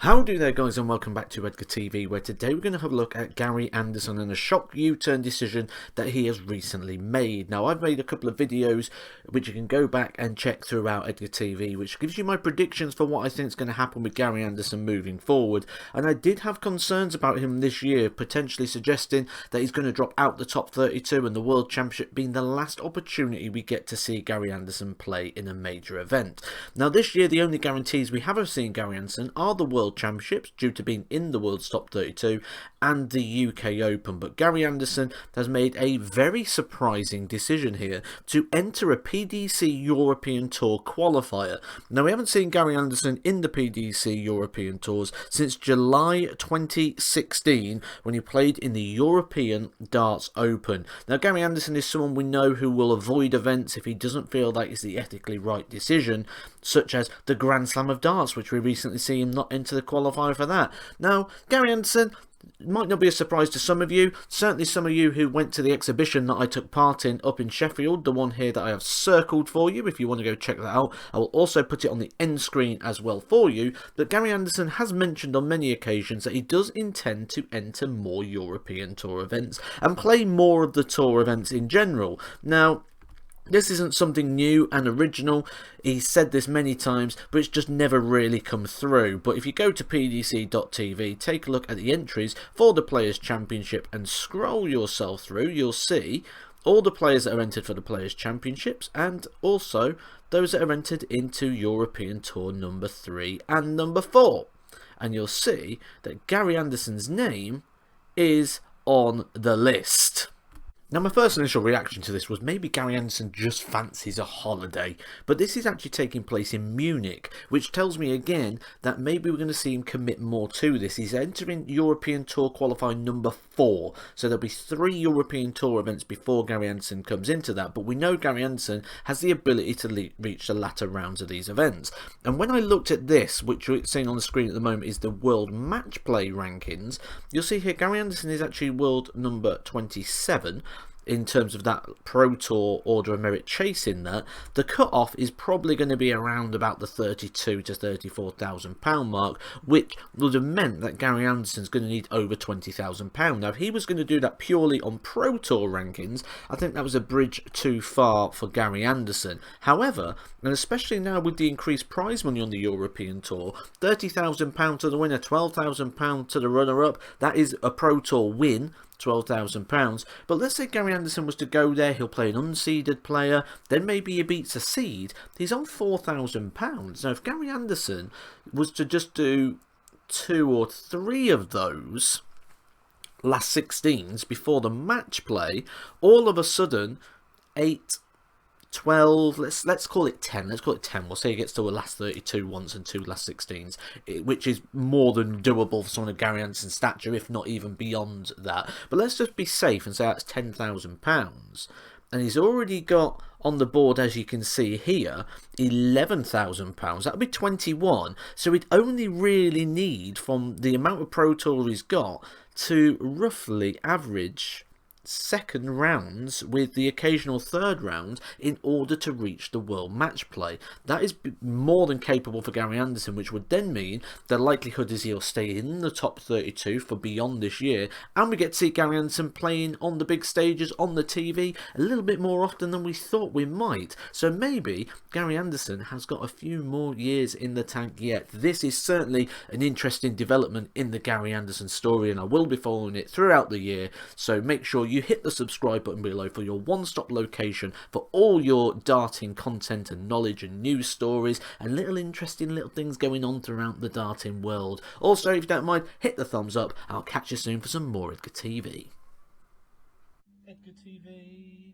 Howdy there guys, and welcome back to Edgar TV, where today we're going to have a look at Gary Anderson and a shock U-turn decision that he has recently made. Now, I've made a couple of videos which you can go back and check throughout Edgar TV, which gives you my predictions for what I think is going to happen with Gary Anderson moving forward. And I did have concerns about him this year, potentially suggesting that he's going to drop out the top 32 and the World Championship being the last opportunity we get to see Gary Anderson play in a major event. Now, this year the only guarantees we have of seeing Gary Anderson are the World Championships, due to being in the world's top 32, and the UK Open. But Gary Anderson has made a very surprising decision here to enter a PDC European Tour qualifier. Now, we haven't seen Gary Anderson in the PDC European Tours since July 2016, when he played in the European Darts Open. Now, Gary Anderson is someone we know who will avoid events if he doesn't feel that it's the ethically right decision, such as the Grand Slam of Darts, which we recently see him not enter the qualifier for that. Now, Gary Anderson might not be a surprise to some of you, certainly some of you who went to the exhibition that I took part in up in Sheffield, the one here that I have circled for you if you want to go check that out. I will also put it on the end screen as well for you, but Gary Anderson has mentioned on many occasions that he does intend to enter more European Tour events and play more of the Tour events in general. Now, this isn't something new and original. He's said this many times, but it's just never really come through. But if you go to pdc.tv, take a look at the entries for the Players' Championship and scroll yourself through, you'll see all the players that are entered for the Players' Championships and also those that are entered into European Tour number 3 and number 4. And you'll see that Gary Anderson's name is on the list. Now, my first initial reaction to this was maybe Gary Anderson just fancies a holiday, but this is actually taking place in Munich, which tells me again that maybe we're going to see him commit more to this. He's entering European Tour qualifying number 4, so there'll be 3 European Tour events before Gary Anderson comes into that, but we know Gary Anderson has the ability to reach the latter rounds of these events. And when I looked at this, which you're seeing on the screen at the moment is the World Match Play rankings, you'll see here Gary Anderson is actually world number 27, in terms of that Pro Tour Order of Merit chase in that. The cut-off is probably going to be around about the £32,000 to £34,000 mark, which would have meant that Gary Anderson's going to need over £20,000. Now, if he was going to do that purely on Pro Tour rankings, I think that was a bridge too far for Gary Anderson. However, and especially now with the increased prize money on the European Tour, £30,000 to the winner, £12,000 to the runner-up, that is a Pro Tour win, £12,000. But let's say Gary Anderson was to go there, he'll play an unseeded player, then maybe he beats a seed, he's on £4,000. Now, if Gary Anderson was to just do 2 or 3 of those last 16s before the match play, all of a sudden 8, 12, let's call it 10, we'll say he gets to a last 32 once and 2 last 16s, which is more than doable for someone of Gary Anderson's stature, if not even beyond that. But let's just be safe and say that's £10,000, and he's already got on the board, as you can see here, £11,000. That would be 21, so he'd only really need, from the amount of Pro Tour he's got, to roughly average second rounds with the occasional third round in order to reach the World Match Play. That is more than capable for Gary Anderson, which would then mean the likelihood is he'll stay in the top 32 for beyond this year, and we get to see Gary Anderson playing on the big stages on the TV a little bit more often than we thought we might. So maybe Gary Anderson has got a few more years in the tank yet. This is certainly an interesting development in the Gary Anderson story, and I will be following it throughout the year, so make sure you hit the subscribe button below for your one-stop location for all your darting content and knowledge and news stories and little interesting little things going on throughout the darting world. Also, if you don't mind, hit the thumbs up. I'll catch you soon for some more Edgar TV. Edgar TV.